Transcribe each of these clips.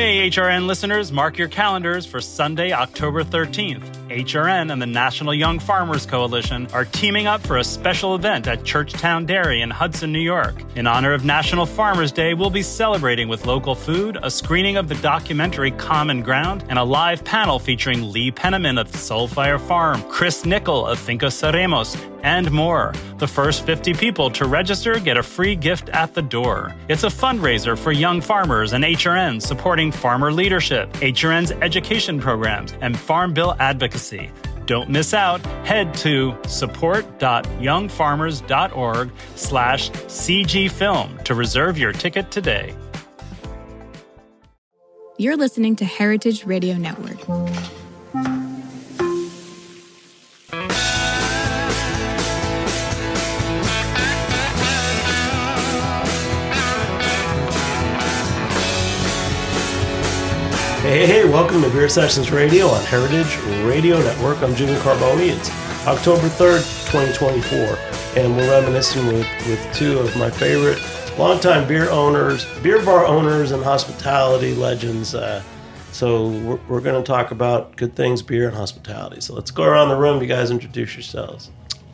Hey, HRN listeners, mark your calendars for Sunday, October 13th. HRN and the National Young Farmers Coalition are teaming up for a special event at Churchtown Dairy in Hudson, New York. In honor of National Farmers Day, we'll be celebrating with local food, a screening of the documentary Common Ground, and a live panel featuring Lee Penniman of Soulfire Farm, Chris Nickel of Finca Ceremos, and more. The first 50 people to register get a free gift at the door. It's a fundraiser for young farmers and HRN supporting farmer leadership, HRN's education programs, and Farm Bill advocacy. Don't miss out. Head to support.youngfarmers.org/cgfilm to reserve your ticket today. You're listening to Heritage Radio Network. Hey, welcome to Beer Sessions Radio on Heritage Radio Network. I'm Jimmy Carboni. It's October 3rd, 2024, and we're reminiscing with two of my favorite longtime beer bar owners, and hospitality legends. So we're going to talk about good things, beer, and hospitality. So let's go around the room. You guys introduce yourselves.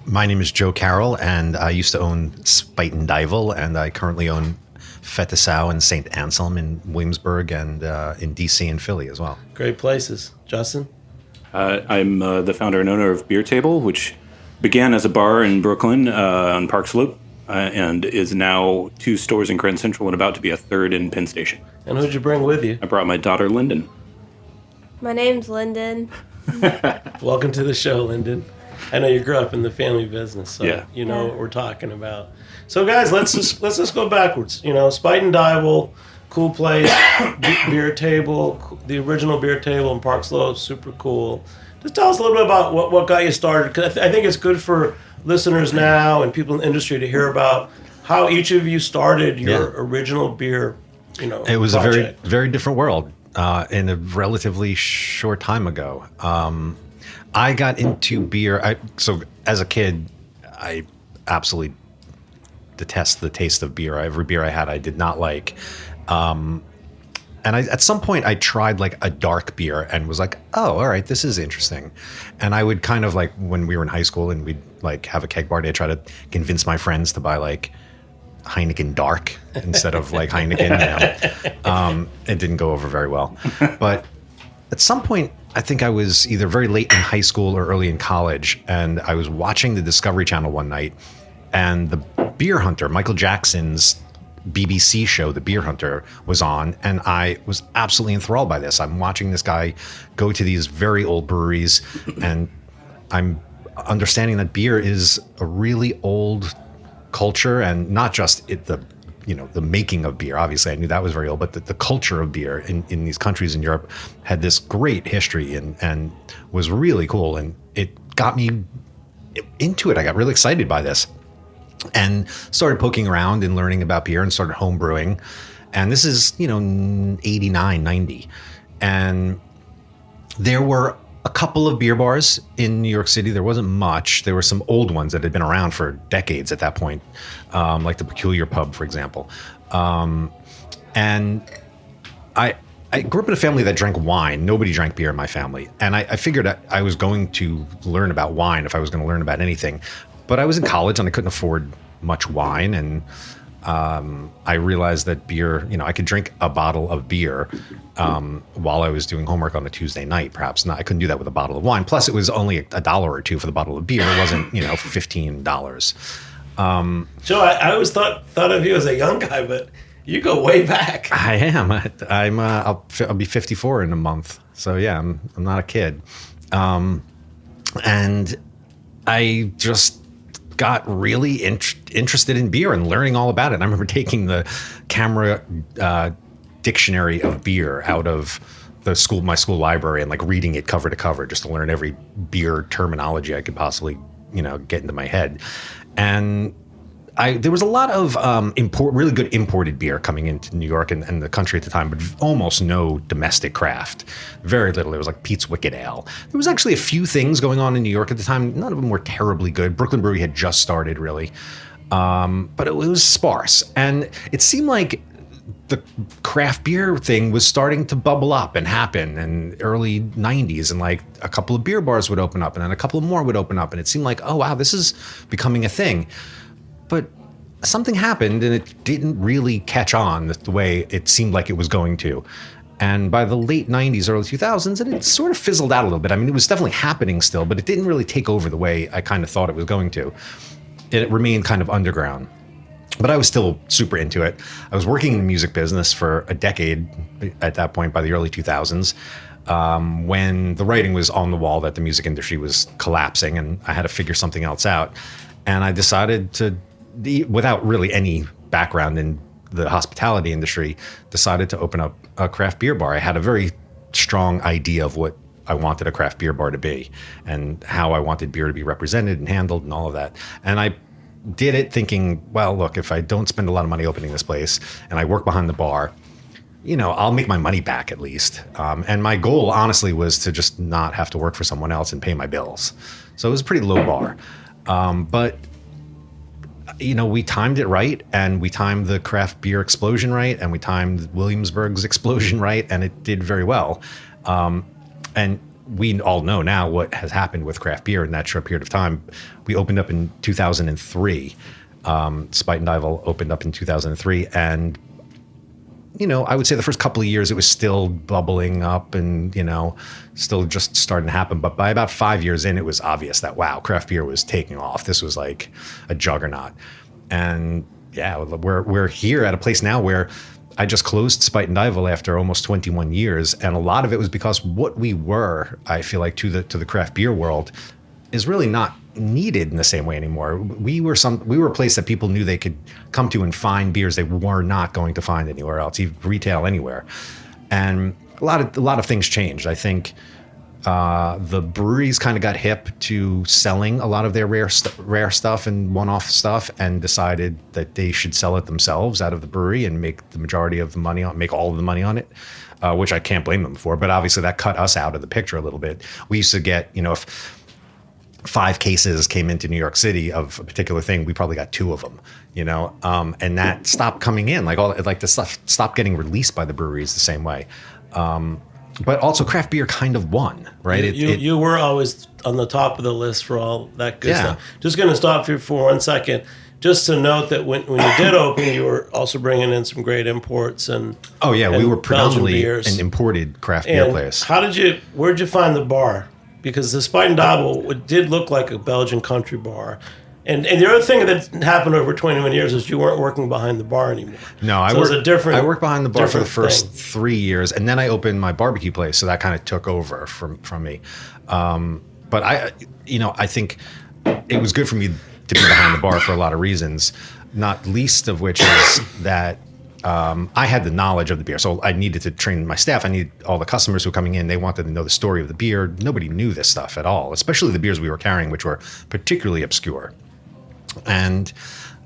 My name is Joe Carroll, and I used to own Spuyten duyvil, and I currently own Fette Sau and St. Anselms in Williamsburg and in DC and Philly as well. Great places. Justin? I'm the founder and owner of Beer Table, which began as a bar in Brooklyn on Park Slope and is now 2 stores in Grand Central and about to be a 3rd in Penn Station. And who'd you bring with you? I brought my daughter, Lyndon. My name's Lyndon. Welcome to the show, Lyndon. I know you grew up in the family business, so yeah. You know what we're talking about. So, guys, let's just go backwards. You know, Spuyten duyvil, cool place, beer table, the original beer table in Park Slope, super cool. Just tell us a little bit about what got you started, because I think it's good for listeners now and people in the industry to hear about how each of you started your original beer. You know, it was project. a very, very different world in a relatively short time ago. I got into beer. So as a kid, I absolutely detest the taste of beer. Every beer I had, I did not like. And at some point, I tried like a dark beer and was like, oh, all right, this is interesting. And I would kind of like, when we were in high school and we'd like have a keg party, I'd try to convince my friends to buy like Heineken Dark instead of like Heineken. It didn't go over very well. But at some point, I think I was either very late in high school or early in college, and I was watching the Discovery Channel one night, and the Beer Hunter, Michael Jackson's BBC show, The Beer Hunter, was on, and I was absolutely enthralled by this. I'm watching this guy go to these very old breweries, and I'm understanding that beer is a really old culture, and not just the making of beer. Obviously, I knew that was very old, but the culture of beer in these countries in Europe had this great history and was really cool. And it got me into it. I got really excited by this and started poking around and learning about beer and started home brewing. And this is, 89, 90. And there were a couple of beer bars in New York City. There wasn't much. There were some old ones that had been around for decades at that point, like the Peculiar Pub, for example. And I grew up in a family that drank wine. Nobody drank beer in my family. And I figured I was going to learn about wine if I was going to learn about anything. But I was in college and I couldn't afford much wine. And I realized that beer, I could drink a bottle of beer while I was doing homework on a Tuesday night, perhaps. I couldn't do that with a bottle of wine. Plus, it was only $1 or $2 for the bottle of beer. It wasn't, $15. Joe, I always thought of you as a young guy, but you go way back. I am. I'll be 54 in a month. So yeah, I'm not a kid. And I just got really interested in beer and learning all about it. And I remember taking the camera dictionary of beer out of my school library and like reading it cover to cover just to learn every beer terminology I could possibly, get into my head. And there was a lot of really good imported beer coming into New York and the country at the time, but almost no domestic craft. Very little. It was like Pete's Wicked Ale. There was actually a few things going on in New York at the time. None of them were terribly good. Brooklyn Brewery had just started, really. But it was sparse. And it seemed like the craft beer thing was starting to bubble up and happen in early 90s, and like a couple of beer bars would open up and then a couple more would open up, and it seemed like, oh wow, this is becoming a thing. But something happened and it didn't really catch on the way it seemed like it was going to. And by the late 90s, early 2000s, it sort of fizzled out a little bit. I mean, it was definitely happening still, but it didn't really take over the way I kind of thought it was going to. It remained kind of underground. But I was still super into it. I was working in the music business for a decade at that point, by the early 2000s, when the writing was on the wall that the music industry was collapsing and I had to figure something else out. And I decided to, without really any background in the hospitality industry, decided to open up a craft beer bar. I had a very strong idea of what I wanted a craft beer bar to be and how I wanted beer to be represented and handled and all of that. And I did it thinking, well, look, if I don't spend a lot of money opening this place and I work behind the bar, I'll make my money back at least. And my goal, honestly, was to just not have to work for someone else and pay my bills. So it was a pretty low bar. But we timed it right, and we timed the craft beer explosion right, and we timed Williamsburg's explosion right, and it did very well. And we all know now what has happened with craft beer in that short period of time. We opened up in 2003. Spuyten duyvil opened up in 2003. And, I would say the first couple of years it was still bubbling up and, still just starting to happen. But by about 5 years in, it was obvious that, wow, craft beer was taking off. This was like a juggernaut. And yeah, we're here at a place now where I just closed Spuyten duyvil after almost 21 years, and a lot of it was because what we were, I feel like, to the craft beer world, is really not needed in the same way anymore. We were a place that people knew they could come to and find beers they were not going to find anywhere else, even retail anywhere. And a lot of things changed. I think the breweries kind of got hip to selling a lot of their rare stuff and one-off stuff, and decided that they should sell it themselves out of the brewery and make the majority of the money make all of the money on it, which I can't blame them for. But obviously that cut us out of the picture a little bit. We used to get, if 5 cases came into New York City of a particular thing, we probably got 2 of them, and that stopped coming in. The stuff stopped getting released by the breweries the same way. But also craft beer kind of won, right? You were always on the top of the list for all that good stuff. Just going to stop you for 1 second. Just to note that when you did open, you were also bringing in some great imports and we were predominantly an imported craft beer place. Where'd you find the bar? Because the Spuyten duyvil did look like a Belgian country bar. And the other thing that happened over 21 years is you weren't working behind the bar anymore. No, I worked behind the bar for the first 3 years, and then I opened my barbecue place, so that kind of took over from me. But I think it was good for me to be behind the bar for a lot of reasons, not least of which is that I had the knowledge of the beer, so I needed to train my staff. I needed all the customers who were coming in. They wanted to know the story of the beer. Nobody knew this stuff at all, especially the beers we were carrying, which were particularly obscure. And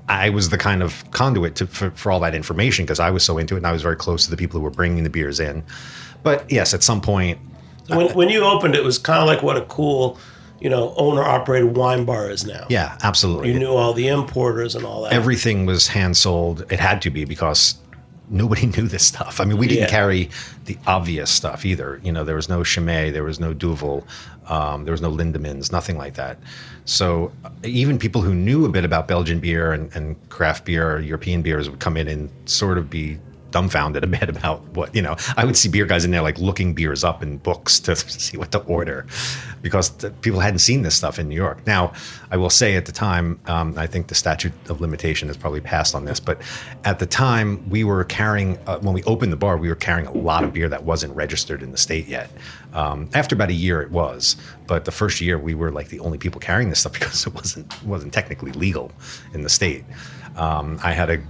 I was the kind of conduit for all that information because I was so into it, and I was very close to the people who were bringing the beers in. But yes, at some point, when you opened, it was kind of like what a cool, owner-operated wine bar is now. Yeah, absolutely. You knew all the importers and all that. Everything was hand-sold. It had to be because nobody knew this stuff. I mean, we didn't carry the obvious stuff either. There was no Chimay, there was no Duyvil, there was no Lindemans, nothing like that. So even people who knew a bit about Belgian beer and craft beer or European beers would come in and sort of be dumbfounded a bit about what, I would see beer guys in there like looking beers up in books to see what to order because people hadn't seen this stuff in New York. Now, I will say at the time, I think the statute of limitation has probably passed on this, but at the time we were carrying, when we opened the bar, we were carrying a lot of beer that wasn't registered in the state yet. After about a year it was, but the first year we were like the only people carrying this stuff because it wasn't technically legal in the state. I had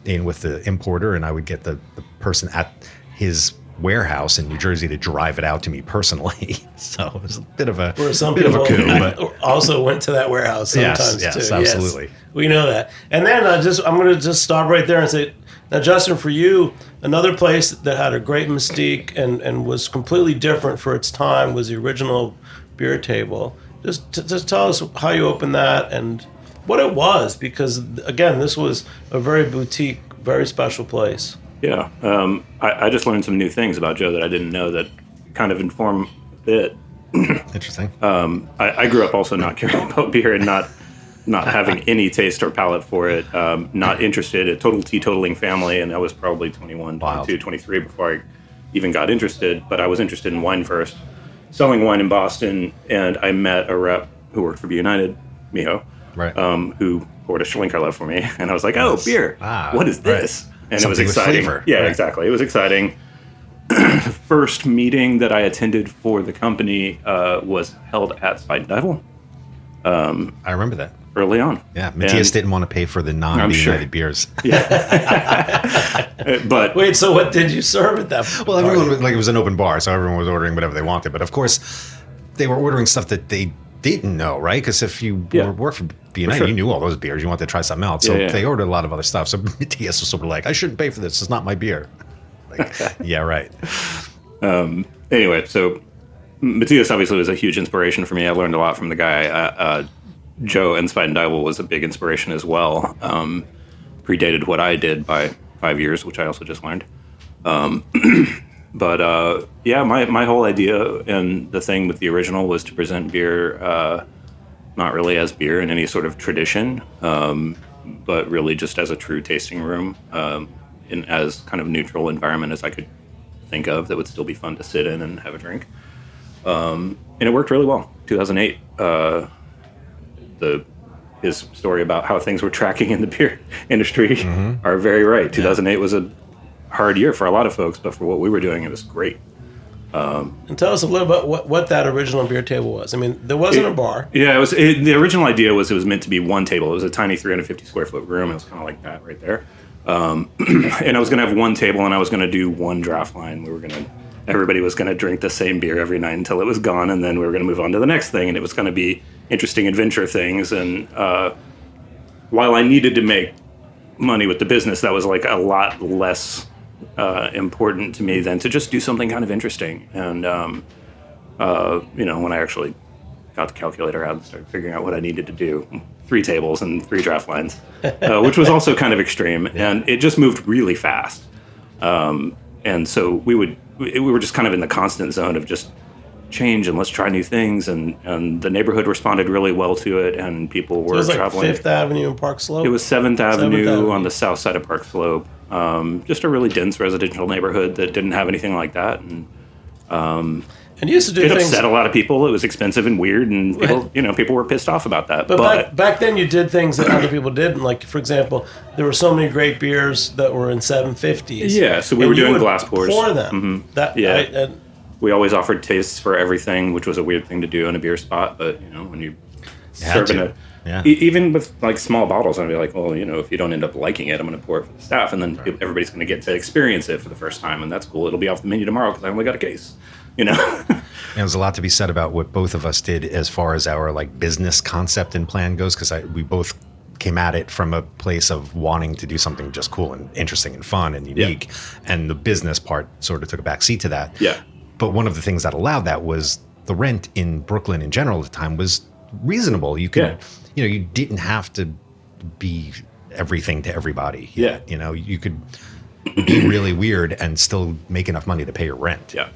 in with the importer, and I would get the person at his warehouse in New Jersey to drive it out to me personally. So it was a bit of a coup. But also went to that warehouse sometimes too. Yes, absolutely. Yes, we know that. And then I'm going to just stop right there and say, now, Justin, for you, another place that had a great mystique and was completely different for its time was the original beer table. Just tell us how you opened that and what it was, because again, this was a very boutique, very special place. Yeah. I just learned some new things about Joe that I didn't know that kind of inform it. Interesting. I grew up also not caring about beer and not having any taste or palate for it, not interested, a total teetotaling family, and I was probably 21, 22, 23 before I even got interested, but I was interested in wine first, selling wine in Boston, and I met a rep who worked for B United, Miho, Right. Who poured a Schlenkerla for me, and I was like, oh, beer, what is this? Right. And Something it was with exciting. flavor. Yeah, Right. exactly. It was exciting. The first meeting that I attended for the company was held at Spuyten duyvil I remember that. early on. Yeah, Matthias didn't want to pay for the non-United beers. But Wait, so what did you serve at that point? Well, everyone was, like, it was an open bar, so everyone was ordering whatever they wanted. But of course, they were ordering stuff that they didn't know, right? Because if you worked for B United, sure. you knew all those beers. You wanted to try something else, so Yeah. they ordered a lot of other stuff. So Matthias was sort of like, "I shouldn't pay for this. It's not my beer." Like, yeah, right. anyway, so Matthias obviously was a huge inspiration for me. I learned a lot from the guy. Joe and Spuyten duyvil was a big inspiration as well. Predated what I did by 5 years, which I also just learned. But my whole idea and the thing with the original was to present beer not really as beer in any sort of tradition, but really just as a true tasting room, in as kind of neutral environment as I could think of that would still be fun to sit in and have a drink. And it worked really well. 2008, his story about how things were tracking in the beer industry are very right. 2008 was a hard year for a lot of folks, but for what we were doing, it was great. And tell us a little about what that original beer table was. I mean, there wasn't a bar. Yeah, the original idea was it was meant to be one table. It was a tiny 350 square foot room. It was kind of like that right there. And I was going to have one table, and I was going to do one draft line. Everybody was going to drink the same beer every night until it was gone, and then we were going to move on to the next thing, and it was going to be interesting adventure things. And while I needed to make money with the business, that was like a lot less important to me than to just do something kind of interesting. And when I actually got the calculator out and started figuring out what I needed to do, 3 tables and 3 draft lines, which was also kind of extreme, and it just moved really fast. And so we were just kind of in the constant zone of just change and let's try new things, and the neighborhood responded really well to it, and people were So it was like traveling. 5th Avenue and Park Slope? It was 7th Avenue Avenue. on the south side of Park Slope. Just a really dense residential neighborhood that didn't have anything like that. And And you used to do it things... upset a lot of people. It was expensive and weird, and people were pissed off about that. But back then you did things that other people didn't. Like, for example, there were so many great beers that were in 750s. Yeah, so we and were you doing would glass pours. pour them. Yeah. We always offered tastes for everything, which was a weird thing to do in a beer spot. But when you serve in even with like small bottles, I'd be like, well, if you don't end up liking it, I'm going to pour it for the staff, and then everybody's going to get to experience it for the first time, and that's cool. It'll be off the menu tomorrow because I only got a case. There's a lot to be said about what both of us did as far as our like business concept and plan goes, because we both came at it from a place of wanting to do something just cool and interesting and fun and unique, and the business part sort of took a back seat to that. Yeah. But one of the things that allowed that was the rent in Brooklyn in general at the time was reasonable. You could, you didn't have to be everything to everybody. Yeah. You could be really weird and still make enough money to pay your rent. Yeah.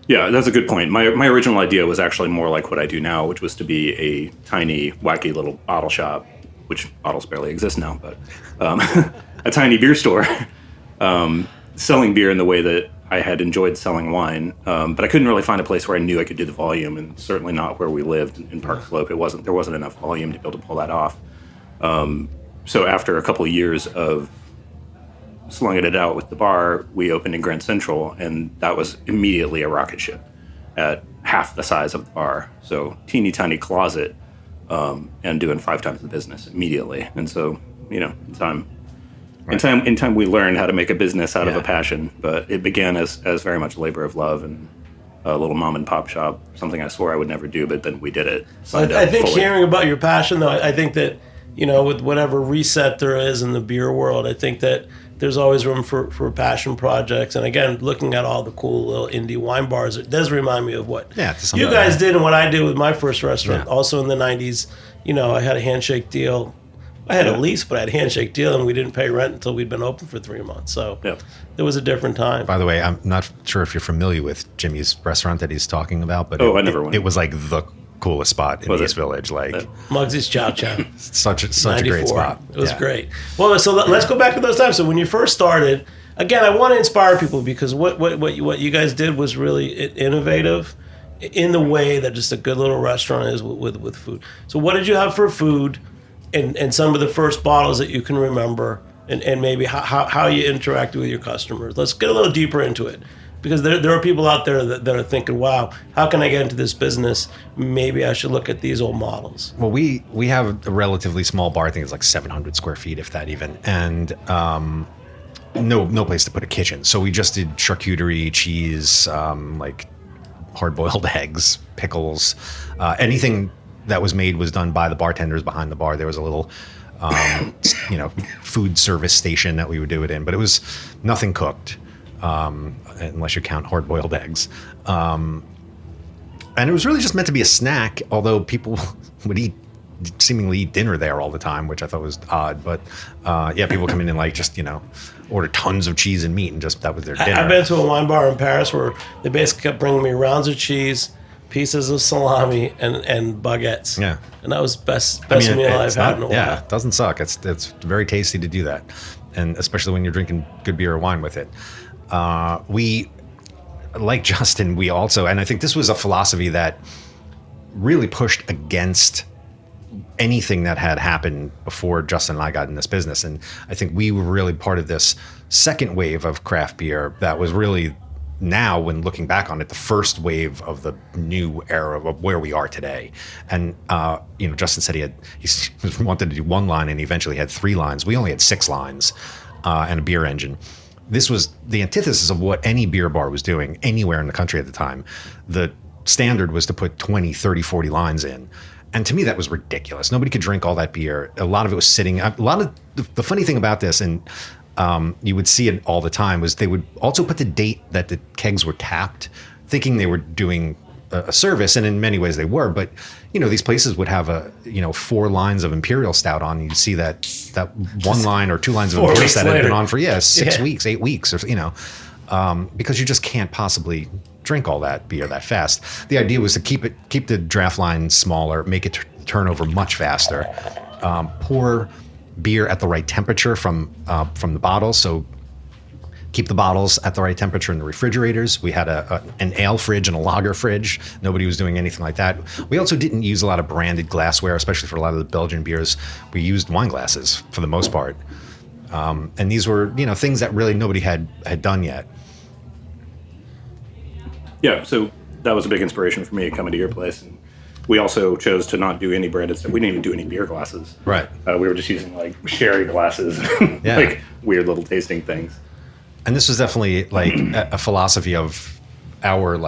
Yeah, that's a good point. My original idea was actually more like what I do now, which was to be a tiny, wacky little bottle shop, which bottles barely exist now, but a tiny beer store, selling beer in the way that I had enjoyed selling wine. But I couldn't really find a place where I knew I could do the volume, and certainly not where we lived in Park Slope. There wasn't enough volume to be able to pull that off. So after a couple of years of slunging it out with the bar, we opened in Grand Central, and that was immediately a rocket ship at half the size of the bar. So teeny tiny closet, and doing 5 times the business immediately. And so, in time we learned how to make a business out of a passion, but it began as very much a labor of love and a little mom and pop shop, something I swore I would never do, but then we did it. I think hearing about your passion, though, I think that, with whatever reset there is in the beer world, I think that there's always room for passion projects. And again, looking at all the cool little indie wine bars, it does remind me of what you guys did and what I did with my first restaurant. Also in the 90s, I had a handshake deal I had a lease, but I had a handshake deal, and we didn't pay rent until we'd been open for 3 months. So it was a different time. By the way, I'm not sure if you're familiar with Jimmy's restaurant that he's talking about, but I never went. It was like the coolest spot in East Village. Like Muggsy's Chow Chow. such a great spot. It was great. Well, so let's go back to those times. So when you first started, again, I want to inspire people because what you guys did was really innovative in the way that just a good little restaurant is with food. So what did you have for food, and some of the first bottles that you can remember, and maybe how you interacted with your customers? Let's get a little deeper into it. Because there are people out there that are thinking, wow, how can I get into this business? Maybe I should look at these old models. Well, we have a relatively small bar. I think it's like 700 square feet, if that even. And no place to put a kitchen. So we just did charcuterie, cheese, like hard-boiled eggs, pickles. Anything that was made was done by the bartenders behind the bar. There was a little food service station that we would do it in. But it was nothing cooked. Unless you count hard-boiled eggs. And it was really just meant to be a snack, although people would seemingly eat dinner there all the time, which I thought was odd. But people come in and order tons of cheese and meat, and just that was their dinner. I've been to a wine bar in Paris where they basically kept bringing me rounds of cheese, pieces of salami, and baguettes. Yeah. And that was best meal I've had in a while. Yeah, it doesn't suck. It's very tasty to do that, and especially when you're drinking good beer or wine with it. We, like Justin, we also, and I think this was a philosophy that really pushed against anything that had happened before Justin and I got in this business. And I think we were really part of this second wave of craft beer that was really now, when looking back on it, the first wave of the new era of where we are today. And, Justin said he wanted to do one line, and he eventually had 3 lines. We only had 6 lines and a beer engine. This was the antithesis of what any beer bar was doing anywhere in the country at the time. The standard was to put 20, 30, 40 lines in. And to me, that was ridiculous. Nobody could drink all that beer. A lot of it was sitting. A lot of the funny thing about this, and you would see it all the time, was they would also put the date that the kegs were tapped, thinking they were doing a service, and in many ways they were. But these places would have 4 lines of Imperial Stout on. And you'd see that 1 line or 2 lines of Imperial Stout had been on for 6 weeks, 8 weeks, or because you just can't possibly drink all that beer that fast. The idea was to keep the draft line smaller, make it turn over much faster, pour beer at the right temperature from the bottle. So keep the bottles at the right temperature in the refrigerators. We had an ale fridge and a lager fridge. Nobody was doing anything like that. We also didn't use a lot of branded glassware, especially for a lot of the Belgian beers. We used wine glasses for the most part. And these were, things that really nobody had done yet. Yeah, so that was a big inspiration for me coming to your place. And we also chose to not do any branded stuff. We didn't even do any beer glasses. Right. We were just using like sherry glasses, Yeah. like weird little tasting things. And this was definitely like a philosophy of our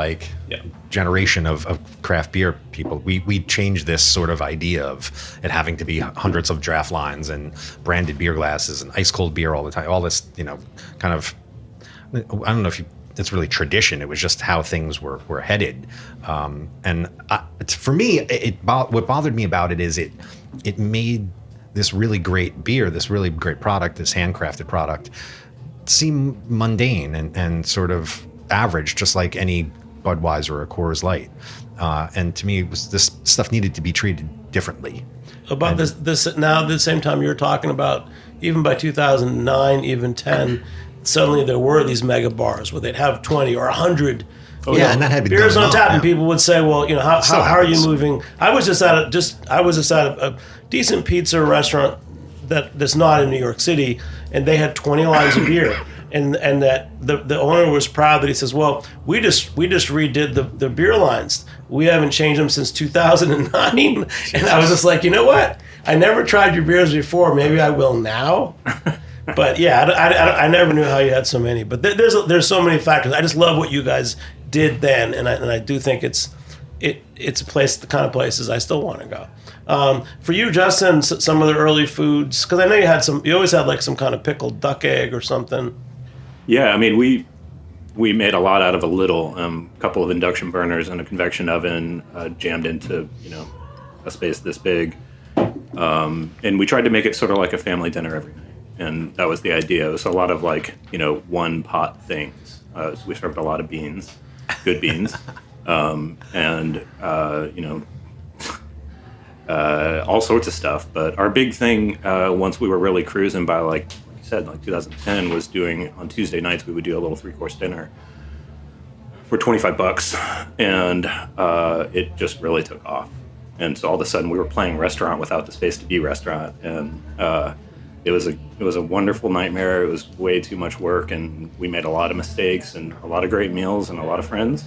generation of craft beer people. We changed this sort of idea of it having to be hundreds of draft lines and branded beer glasses and ice cold beer all the time. All this, kind of, I don't know if it's really tradition. It was just how things were headed. And for me, what bothered me about it is it made this really great beer, this really great product, this handcrafted product, seem mundane and sort of average, just like any Budweiser or Coors Light. And to me, this stuff needed to be treated differently. About this now, at the same time you were talking about, even by 2009, even 10, suddenly there were these mega bars where they'd have 20 or 100 and that had been beers going on tap, and yeah. people would say, "Well, how are you moving?" I was just at a decent pizza restaurant that's not in New York City, and they had 20 lines of beer, and that the owner was proud that he says, "Well, we just redid the beer lines. We haven't changed them since 2009." And I was just like, you know what? I never tried your beers before. Maybe I will now. But yeah, I never knew how you had so many. But there's so many factors. I just love what you guys did then, and I do think it's a place, the kind of places I still want to go. For you, Justin, some of the early foods, because I know you always had like some kind of pickled duck egg or something. Yeah, I mean we made a lot out of a little, couple of induction burners and a convection oven jammed into a space this big. And we tried to make it sort of like a family dinner every night. And that was the idea. It was a lot of like, one pot things. So we served a lot of beans, good beans. All sorts of stuff. But our big thing, once we were really cruising by like you said, like 2010, was doing on Tuesday nights, we would do a little 3-course dinner for $25. And it just really took off. And so all of a sudden we were playing restaurant without the space to be restaurant. And it was a wonderful nightmare. It was way too much work, and we made a lot of mistakes and a lot of great meals and a lot of friends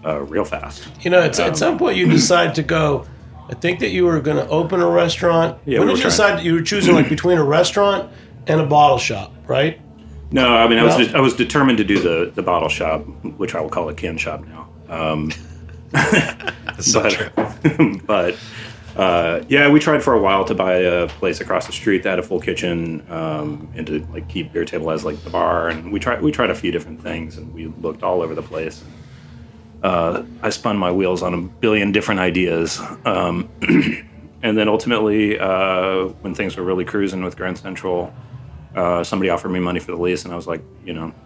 real fast. At some point you decide to go. I think that you were going to open a restaurant. Yeah, when did you decide that you were choosing like between a restaurant and a bottle shop, right? No, I mean I was determined to do the bottle shop, which I will call a can shop now. That's so true. But we tried for a while to buy a place across the street that had a full kitchen, and to like keep Beer Table as like the bar. And we tried a few different things, and we looked all over the place. I spun my wheels on a billion different ideas, and then ultimately, when things were really cruising with Grand Central, somebody offered me money for the lease, and I was like,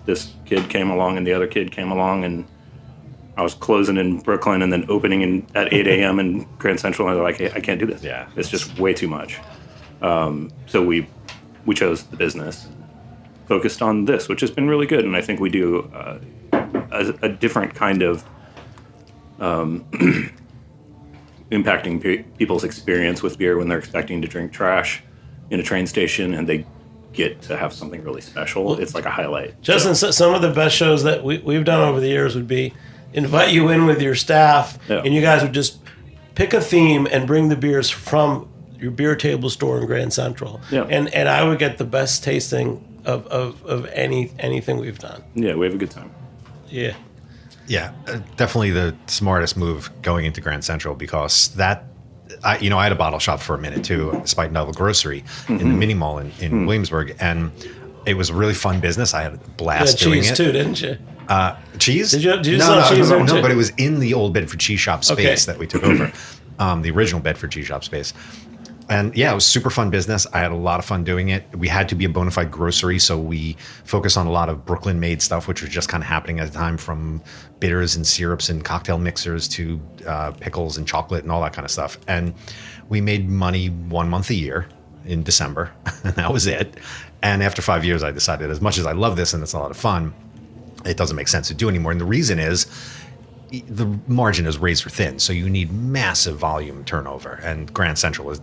this kid came along, and the other kid came along, and I was closing in Brooklyn and then opening at 8 a.m. in Grand Central, and they're like, hey, I can't do this. Yeah. It's just way too much. So we chose the business, focused on this, which has been really good. And I think we do a different kind of impacting people's experience with beer when they're expecting to drink trash in a train station, and they get to have something really special. It's like a highlight. Justin, some of the best shows that we've done over the years would be invite you in with your staff, and you guys would just pick a theme and bring the beers from your beer table store in Grand Central. Yeah. And I would get the best tasting of anything we've done. Yeah, we have a good time. Yeah. Yeah, definitely the smartest move going into Grand Central, because I had a bottle shop for a minute too, Spuyten Grocery in the mini mall in Williamsburg, and it was a really fun business. I had a blast doing it. Cheese too, didn't you? Cheese? Did you sell cheese there too? No, but it was in the old Bedford Cheese Shop space that we took over, the original Bedford Cheese Shop space. And yeah, it was super fun business. I had a lot of fun doing it. We had to be a bona fide grocery, so we focused on a lot of Brooklyn-made stuff, which was just kind of happening at the time, from bitters and syrups and cocktail mixers to pickles and chocolate and all that kind of stuff. And we made money 1 month a year in December, and that was it. And after 5 years, I decided, as much as I love this and it's a lot of fun, it doesn't make sense to do anymore. And the reason is the margin is razor thin, so you need massive volume turnover, and Grand Central is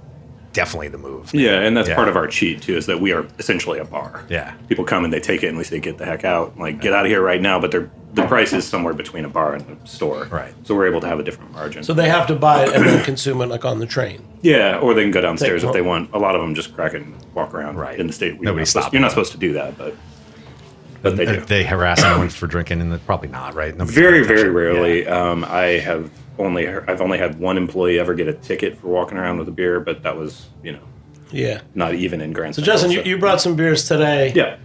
definitely the move. Yeah, and that's part of our cheat too, is that we are essentially a bar. Yeah. People come and they take it, and we say, get the heck out. Like, get out of here right now. But the price is somewhere between a bar and a store. Right. So we're able to have a different margin. So they have to buy it and then consume it like on the train. Yeah, or they can go downstairs if they want. A lot of them just crack it and walk around in the state. Nobody's stopping. You're not supposed to do that, but they do. They harass anyone for drinking, and probably not, right? Nobody's Very, paying very attention. rarely. Yeah. I've only had one employee ever get a ticket for walking around with a beer, but that was, Yeah. not even in Grand So Central. Justin, you brought some beers today. Yeah.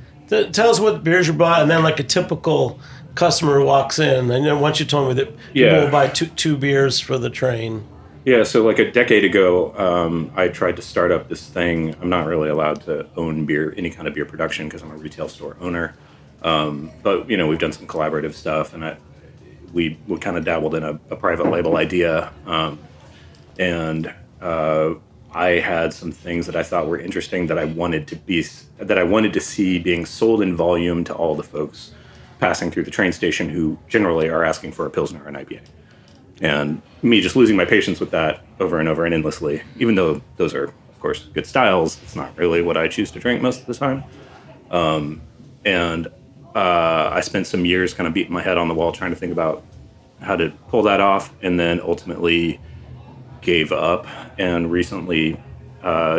Tell us what beers you brought, and then like a typical customer walks in, and then once you told me that people will buy two beers for the train. Yeah, so like a decade ago, I tried to start up this thing. I'm not really allowed to own beer, any kind of beer production, because I'm a retail store owner. But we've done some collaborative stuff, and we kind of dabbled in a private label idea, and I had some things that I thought were interesting that I wanted to see being sold in volume to all the folks passing through the train station who generally are asking for a Pilsner or an IPA. And me just losing my patience with that over and over and endlessly, even though those are, of course, good styles, it's not really what I choose to drink most of the time. I spent some years kind of beating my head on the wall trying to think about how to pull that off, and then ultimately gave up. And recently,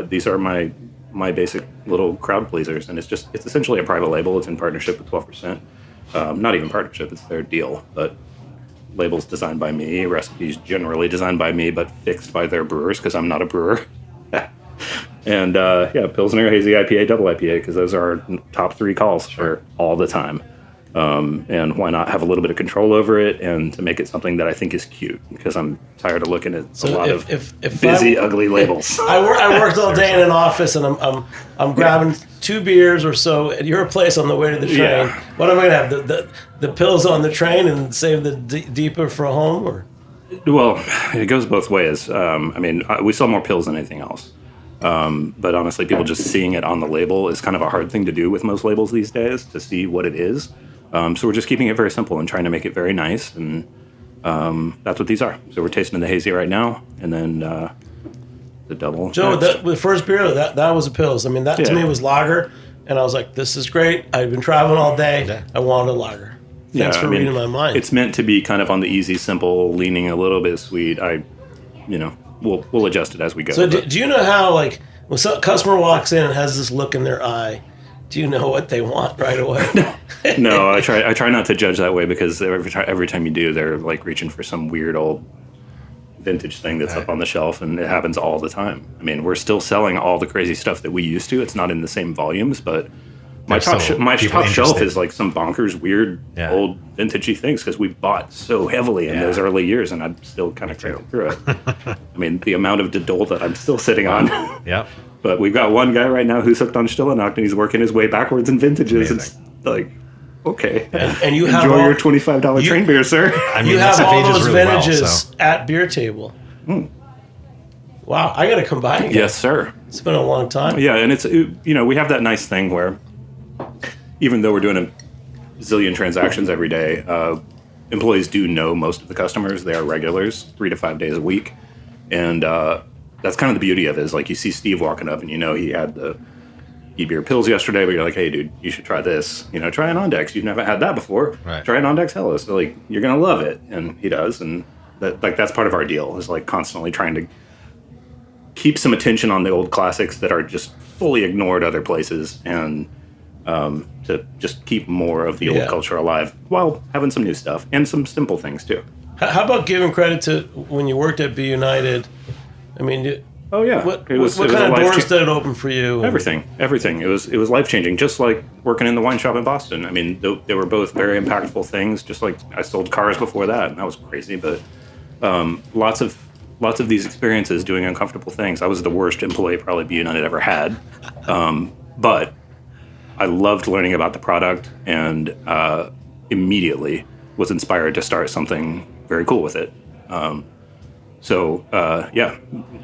these are my basic little crowd pleasers, and it's essentially a private label. It's in partnership with 12%. Not even partnership, it's their deal, but labels designed by me, recipes generally designed by me, but fixed by their brewers, because I'm not a brewer. And Pilsner, Hazy IPA, Double IPA, because those are our top 3 calls for all the time. And why not have a little bit of control over it and to make it something that I think is cute, because I'm tired of looking at a lot of busy, ugly labels. I worked all day in an office, and I'm grabbing 2 beers or so at your place on the way to the train. Yeah. What am I gonna have? The pills on the train and save the deeper for home, or? Well, it goes both ways. We sell more pills than anything else. But honestly, people just seeing it on the label is kind of a hard thing to do with most labels these days, to see what it is. So we're just keeping it very simple and trying to make it very nice, and that's what these are. So we're tasting the hazy right now, and then the double. Joe, the first beer, that was a pills. I mean, that to me was lager, and I was like, this is great. I've been traveling all day. Yeah. I wanted a lager. Thanks for reading my mind. It's meant to be kind of on the easy, simple, leaning a little bit sweet. We'll adjust it as we go. So do you know how, like, when some customer walks in and has this look in their eye, do you know what they want right away? No, I try not to judge that way, because every time you do, they're like reaching for some weird old vintage thing that's up on the shelf, and it happens all the time. I mean, we're still selling all the crazy stuff that we used to. It's not in the same volumes, but my top shelf is like some bonkers, weird, old vintagey things, because we bought so heavily in those early years, and I'm still kind of cranking through it. I mean, the amount of Dodol that I'm still sitting on. Yep. But we've got one guy right now who's hooked on Stillenocht, and he's working his way backwards in vintages. Amazing. It's like, okay. And you have enjoy your $25 train beer, sir. I mean, you have that all ages those really well, vintages so. at beer table. Wow, I got to come by again. Yes, sir. It's been a long time. Yeah, and it's, we have that nice thing where even though we're doing a zillion transactions every day, employees do know most of the customers. They are regulars, 3 to 5 days a week. And that's kind of the beauty of it, is like, you see Steve walking up and he had the e-beer pills yesterday, but you're like, hey, dude, you should try this. Try an Ondex. You've never had that before. Right. Try an Ondex Hellas. So, like, you're going to love it. And he does. And that's part of our deal, is like constantly trying to keep some attention on the old classics that are just fully ignored other places, and to just keep more of the old culture alive while having some new stuff and some simple things too. How about giving credit to when you worked at Be United? I mean, oh yeah, what kind of doors did it open for you? Everything. It was life changing. Just like working in the wine shop in Boston. I mean, they were both very impactful things. Just like I sold cars before that, and that was crazy. But lots of these experiences doing uncomfortable things. I was the worst employee probably Be United ever had, but I loved learning about the product, and immediately was inspired to start something very cool with it.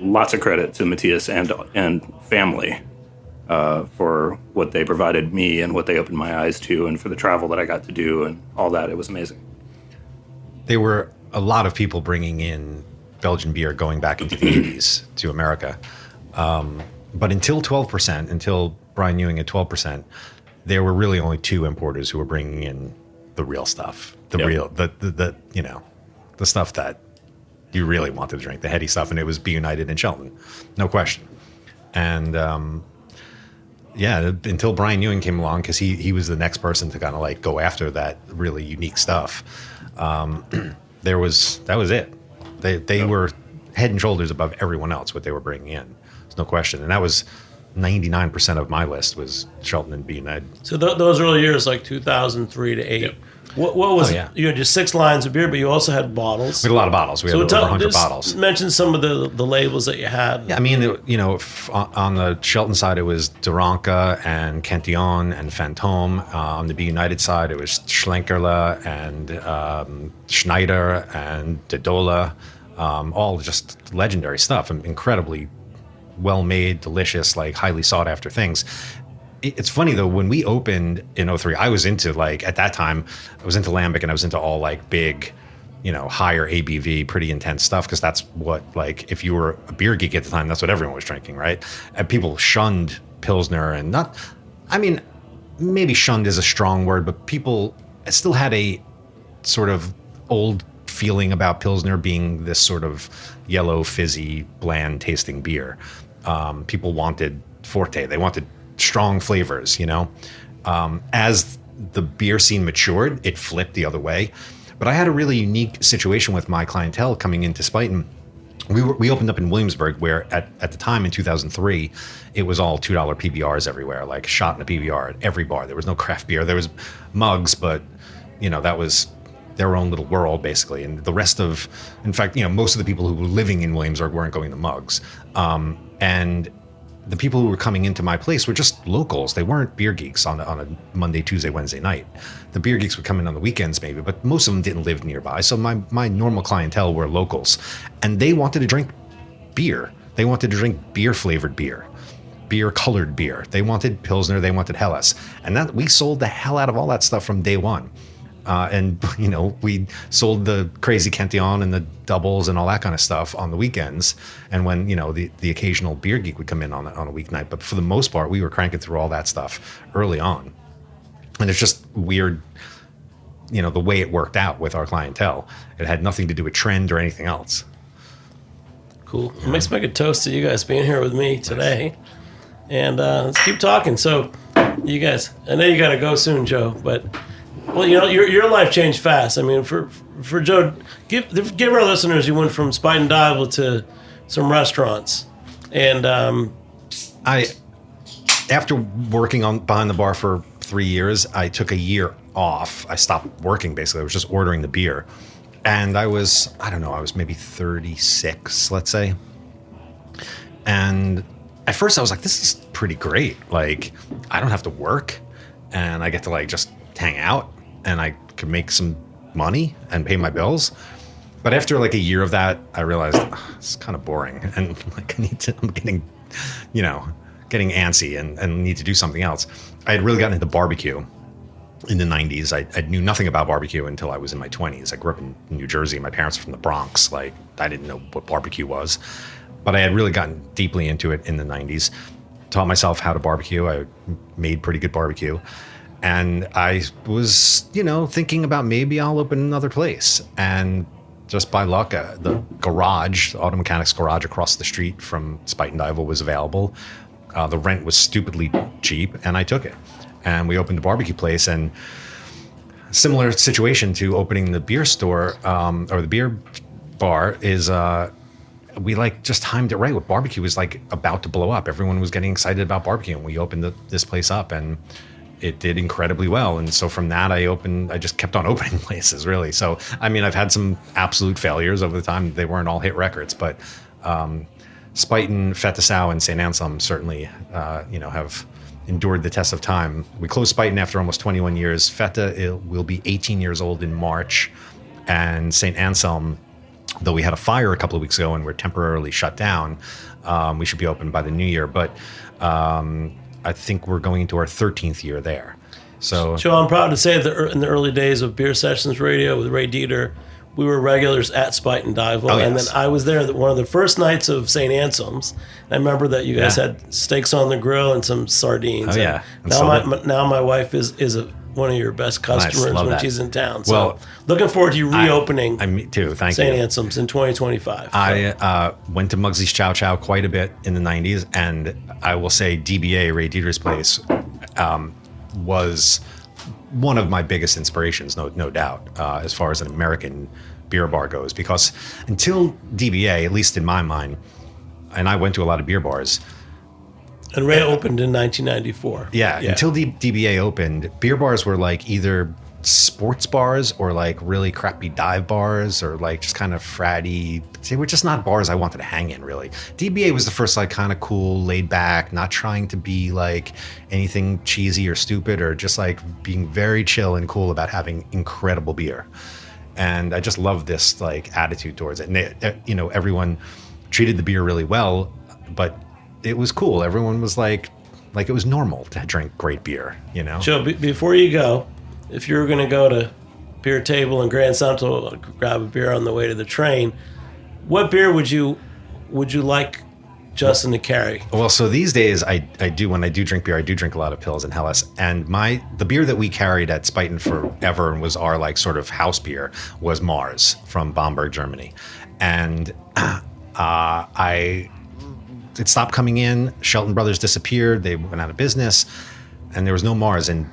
Lots of credit to Matthias and family for what they provided me and what they opened my eyes to, and for the travel that I got to do and all that. It was amazing. There were a lot of people bringing in Belgian beer going back into the 80s to America. But until 12%, until Brian Ewing at 12%, there were really only 2 importers who were bringing in the real stuff, the stuff that you really wanted to drink, the heady stuff, and it was Be United and Shelton, no question. And until Brian Ewing came along, because he was the next person to kind of like go after that really unique stuff. That was it. They were head and shoulders above everyone else, what they were bringing in. There's no question. And that was 99% of my list was Shelton and Be United. So those early years, like 2003 to 8. Yep. What was it? You had just 6 lines of beer, but you also had bottles. We had a lot of bottles. We had over 100 bottles. Mention some of the labels that you had. Yeah, I mean, on the Shelton side, it was Duranca and Cantillon and Fantôme. On the Be United side, it was Schlenkerla and Schneider and Dedola. All just legendary stuff, and incredibly well-made, delicious, like highly sought-after things. It's funny though, when we opened in 2003, I was into, like, at that time, I was into Lambic, and I was into all like big, higher ABV, pretty intense stuff, because that's what, like, if you were a beer geek at the time, that's what everyone was drinking, right? And people shunned Pilsner, and maybe shunned is a strong word, but people still had a sort of old feeling about Pilsner being this sort of yellow, fizzy, bland tasting beer. People wanted forte. They wanted strong flavors, As the beer scene matured, it flipped the other way. But I had a really unique situation with my clientele coming into Spuyten, we opened up in Williamsburg, where at the time in 2003, it was all $2 PBRs everywhere, like a shot in a PBR at every bar. There was no craft beer. There was mugs, but that was their own little world basically. And the rest of, in fact, most of the people who were living in Williamsburg weren't going to mugs. And the people who were coming into my place were just locals. They weren't beer geeks on a Monday, Tuesday, Wednesday night. The beer geeks would come in on the weekends maybe, but most of them didn't live nearby. So my normal clientele were locals, and they wanted to drink beer. They wanted to drink beer-flavored beer, beer-colored beer. They wanted Pilsner. They wanted Helles. And that we sold the hell out of all that stuff from day one. And we sold the crazy Cantillon and the doubles and all that kind of stuff on the weekends. And when the occasional beer geek would come in on a weeknight, but for the most part, we were cranking through all that stuff early on. And it's just weird, the way it worked out with our clientele. It had nothing to do with trend or anything else. Cool. It makes me make a toast to you guys being here with me today. And let's keep talking. So, you guys, I know you got to go soon, Joe, but. Well, your life changed fast. I mean, for Joe, give our listeners, you went from Spuyten duyvil to some restaurants, and after working behind the bar for 3 years, I took a year off. I stopped working basically. I was just ordering the beer, and I was maybe 36, let's say, and at first I was like, this is pretty great. Like, I don't have to work, and I get to like just hang out, and I could make some money and pay my bills. But after like a year of that, I realized it's kind of boring, and like I'm getting antsy and need to do something else. I had really gotten into barbecue in the 90s. I knew nothing about barbecue until I was in my 20s. I grew up in New Jersey. My parents were from the Bronx. Like, I didn't know what barbecue was, but I had really gotten deeply into it in the 90s. Taught myself how to barbecue. I made pretty good barbecue. And I was, thinking about maybe I'll open another place. And just by luck, the garage, the auto mechanics garage across the street from Spuyten duyvil was available. The rent was stupidly cheap, and I took it. And we opened a barbecue place, and similar situation to opening the beer store or the beer bar is we just timed it right. What barbecue was like about to blow up. Everyone was getting excited about barbecue, and we opened this place up, and it did incredibly well. And so from that, I just kept on opening places, really. So, I mean, I've had some absolute failures over the time. They weren't all hit records, but Spuyten, Fette Sau, and St. Anselms certainly, have endured the test of time. We closed Spuyten after almost 21 years. Fette will be 18 years old in March. And St. Anselm, though we had a fire a couple of weeks ago and we're temporarily shut down, we should be open by the new year. But I think we're going into our 13th year there. So, Joe, I'm proud to say that in the early days of Beer Sessions Radio with Ray Dieter, we were regulars at Spuyten duyvil. Oh, yes. And then I was there one of the first nights of St. Anselms. I remember that you guys had steaks on the grill and some sardines. Oh, yeah. Now my wife is one of your best customers when she's in town. So well, looking forward to you reopening me too. Thank St. you. Anselms in 2025. I went to Mugsy's Chow Chow quite a bit in the 90s, and I will say DBA, Ray Dieter's place, was one of my biggest inspirations, no doubt, as far as an American beer bar goes. Because until DBA, at least in my mind, and I went to a lot of beer bars. And Ray opened in 1994. Yeah. Until DBA opened, beer bars were like either sports bars or like really crappy dive bars or like just kind of fratty. They were just not bars I wanted to hang in, really. DBA was the first like kind of cool, laid back, not trying to be like anything cheesy or stupid, or just like being very chill and cool about having incredible beer. And I just love this like attitude towards it. And they, everyone treated the beer really well, but it was cool. Everyone was like it was normal to drink great beer, Joe, before you go, if you were going to go to Beer Table in Grand Central, grab a beer on the way to the train, what beer would you like Justin to carry? Well, so these days I do, when I do drink beer, I do drink a lot of Pils and Helles. And the beer that we carried at Spuyten forever and was our like sort of house beer was Mars from Bamberg, Germany. And it stopped coming in. Shelton Brothers disappeared. They went out of business, and there was no Mars. And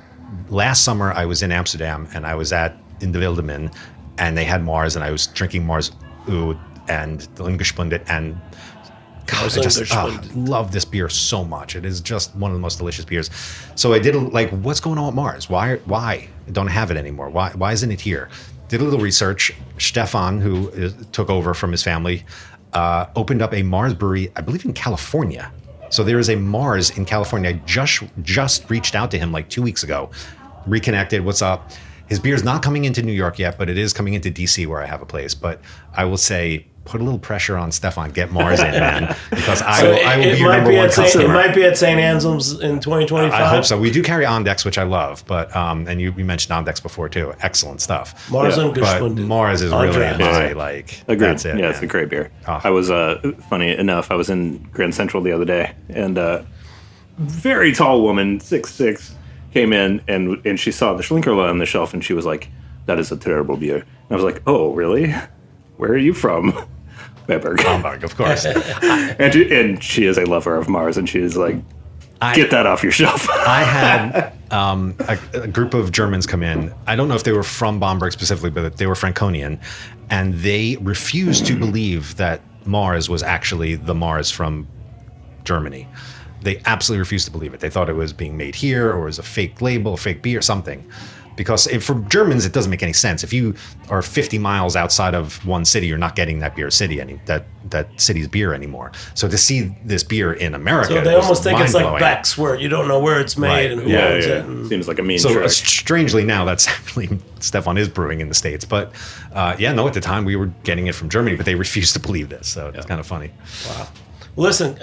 last summer I was in Amsterdam, and I was at innovated, and they had Mars, and I was drinking Mars Oud, and the Lingespundet, and God, I just love this beer so much. It is just one of the most delicious beers. So I did like, what's going on with Mars? Why don't have it anymore? Why isn't it here? Did a little research. Stefan, who took over from his family, opened up a Mars brewery, I believe in California. So there is a Mars in California. I just reached out to him like 2 weeks ago, reconnected. What's up? His beer's not coming into New York yet, but it is coming into DC where I have a place. But I will say, put a little pressure on Stefan, get Mars in, man, because I will be your number one customer. It might be at St. Anselms in 2025. I hope so. We do carry Ondex, which I love, but and you mentioned Ondex before too. Excellent stuff. Mars but Mars is really my like. Agreed. That's it. Yeah, man. it's a great beer. Oh. I was funny enough. I was in Grand Central the other day, and very tall woman, 6'6", came in and she saw the Schlinkerla on the shelf, and she was like, "That is a terrible beer." And I was like, "Oh, really? Where are you from?" Hamburg, of course. and she is a lover of Mars, and she is like, get that off your shelf. I had a group of Germans come in. I don't know if they were from Bamberg specifically, but they were Franconian, and they refused to believe that Mars was actually the Mars from Germany. They absolutely refused to believe it. They thought it was being made here, or was a fake label, a fake beer, something. Because for Germans, it doesn't make any sense. If you are 50 miles outside of one city, you're not getting that that city's beer anymore. So to see this beer in America, so they almost think it's like Beck's, where you don't know where it's made and who owns it. And seems like a mean trick. So strangely, now that's actually Stefan is brewing in the States. But at the time we were getting it from Germany, but they refused to believe this. So it's kind of funny. Wow. Listen,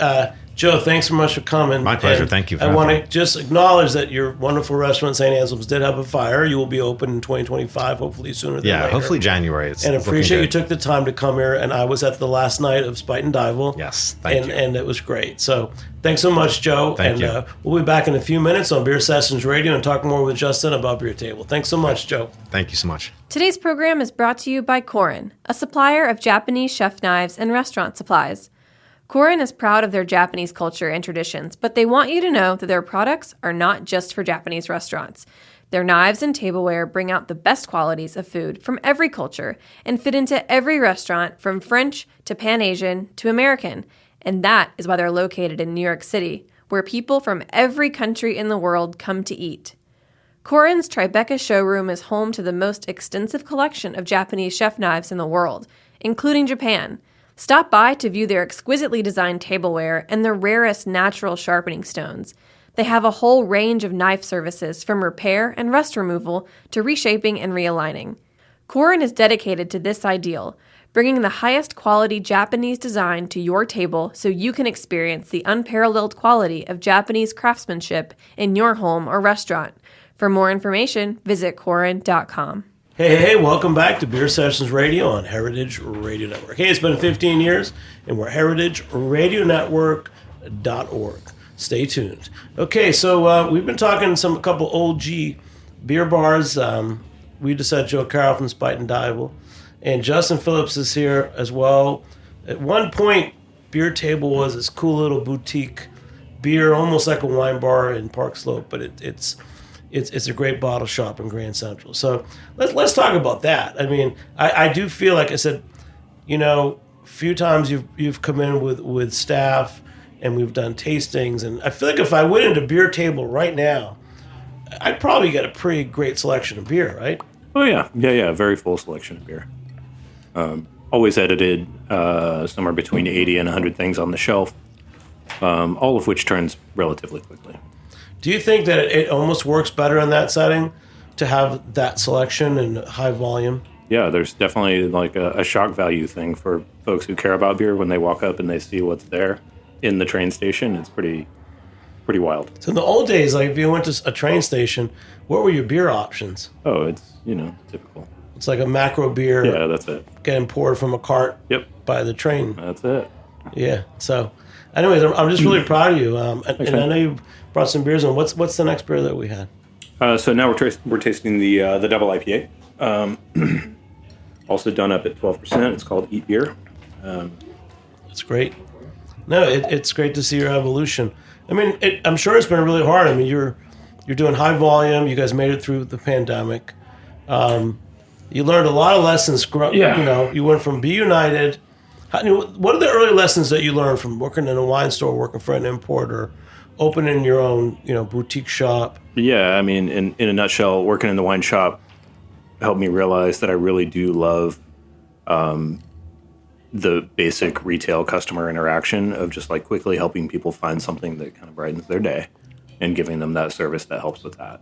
Joe, thanks so much for coming. My pleasure. Thank you. I want to just acknowledge that your wonderful restaurant, St. Anselms, did have a fire. You will be open in 2025, hopefully sooner than later. Yeah, hopefully January. And appreciate you took the time to come here. And I was at the last night of Spuyten duyvil. Yes, thank you. And it was great. So thanks so much, Joe. Thank you. We'll be back in a few minutes on Beer Sessions Radio and talk more with Justin about Beer Table. Thanks so much, Joe. Thank you so much. Today's program is brought to you by Korin, a supplier of Japanese chef knives and restaurant supplies. Korin is proud of their Japanese culture and traditions, but they want you to know that their products are not just for Japanese restaurants. Their knives and tableware bring out the best qualities of food from every culture and fit into every restaurant from French to Pan-Asian to American. And that is why they're located in New York City, where people from every country in the world come to eat. Korin's Tribeca showroom is home to the most extensive collection of Japanese chef knives in the world, including Japan. Stop by to view their exquisitely designed tableware and the rarest natural sharpening stones. They have a whole range of knife services from repair and rust removal to reshaping and realigning. Korin is dedicated to this ideal, bringing the highest quality Japanese design to your table so you can experience the unparalleled quality of Japanese craftsmanship in your home or restaurant. For more information, visit Korin.com. Hey, welcome back to Beer Sessions Radio on Heritage Radio Network. Hey, it's been 15 years, and we're heritageradionetwork.org. Stay tuned. Okay, so we've been talking a couple OG beer bars. We just had Joe Carroll from Spuyten Duyvil, and Justin Phillips is here as well. At one point, Beer Table was this cool little boutique beer, almost like a wine bar in Park Slope, but it's a great bottle shop in Grand Central. So let's talk about that. I mean, I do feel like I said, a few times you've come in with staff and we've done tastings, and I feel like if I went into Beer Table right now, I'd probably get a pretty great selection of beer, right? Oh yeah, very full selection of beer. Always edited, somewhere between 80 and 100 things on the shelf, all of which turns relatively quickly. Do you think that it almost works better in that setting to have that selection and high volume? Yeah, there's definitely like a shock value thing for folks who care about beer when they walk up and they see what's there in the train station. It's pretty wild. So in the old days, like if you went to a train station, what were your beer options? Oh, it's, typical. It's like a macro beer. Yeah, that's it. Getting poured from a cart by the train. That's it. Yeah, so anyways, I'm just really proud of you. And I know you brought some beers on. What's the next beer that we had? So now we're tasting the double IPA. Also done up at 12%. It's called Eat Beer. It's great. No, it's great to see your evolution. I mean, I'm sure it's been really hard. I mean, you're doing high volume. You guys made it through the pandemic. You learned a lot of lessons. You went from Be United What are the early lessons that you learned from working in a wine store, working for an importer, opening your own, boutique shop? Yeah, I mean, in a nutshell, working in the wine shop helped me realize that I really do love the basic retail customer interaction of just like quickly helping people find something that kind of brightens their day and giving them that service that helps with that.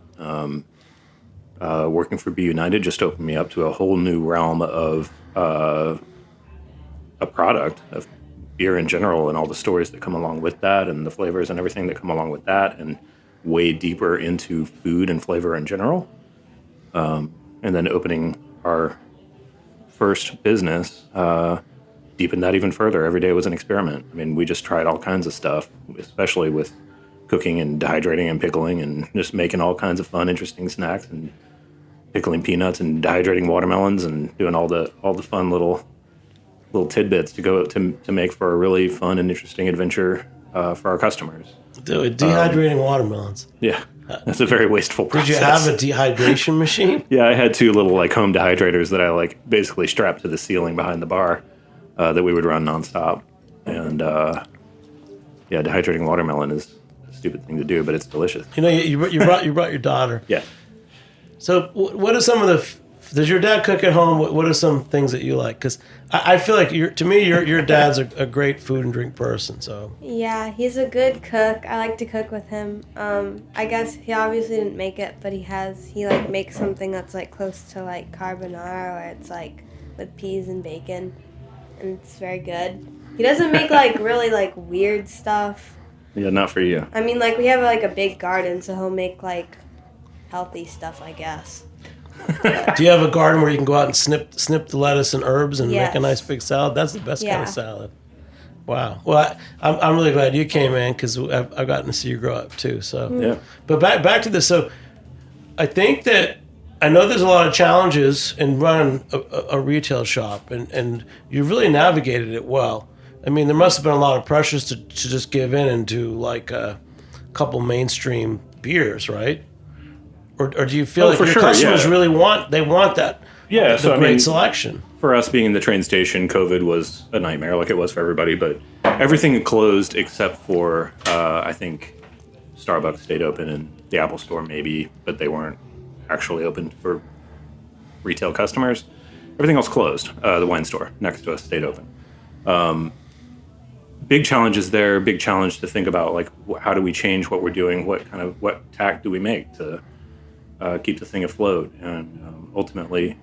Working for Be United just opened me up to a whole new realm of a product, of beer in general, and all the stories that come along with that, and the flavors and everything that come along with that, and way deeper into food and flavor in general. And then opening our first business deepened that even further. Every day was an experiment. I mean, we just tried all kinds of stuff, especially with cooking and dehydrating and pickling and just making all kinds of fun, interesting snacks and pickling peanuts and dehydrating watermelons and doing all the fun little tidbits to make for a really fun and interesting adventure for our customers. Dehydrating watermelons. Yeah, that's a very wasteful process. Did you have a dehydration machine? Yeah, I had 2 little like home dehydrators that I basically strapped to the ceiling behind the bar that we would run nonstop. And dehydrating watermelon is a stupid thing to do, but it's delicious. You brought your daughter. Yeah. So what are some of does your dad cook at home? What are some things that you like? Because I feel like your dad's a great food and drink person. So yeah, he's a good cook. I like to cook with him. I guess he obviously didn't make it, but he makes something that's like close to like carbonara, where it's like with peas and bacon, and it's very good. He doesn't make like really like weird stuff. Yeah, not for you. I mean, like we have like a big garden, so he'll make like healthy stuff, I guess. Do you have a garden where you can go out and snip the lettuce and herbs and Yes. make a nice big salad? That's the best kind Yeah. of salad. Wow. Well, I'm really glad you came in because I've gotten to see you grow up too. So Yeah. But back to this. So I think that I know there's a lot of challenges in running a retail shop, and you really navigated it well. I mean, there must have been a lot of pressures to just give in and do like a couple mainstream beers, right? Or do you feel like your customers really want that? Yeah, the great selection. For us being in the train station, COVID was a nightmare, like it was for everybody. But everything closed except for I think Starbucks stayed open and the Apple Store maybe, but they weren't actually open for retail customers. Everything else closed. The wine store next to us stayed open. Big challenges there. Big challenge to think about, like how do we change what we're doing? What tack do we make to keep the thing afloat? And ultimately,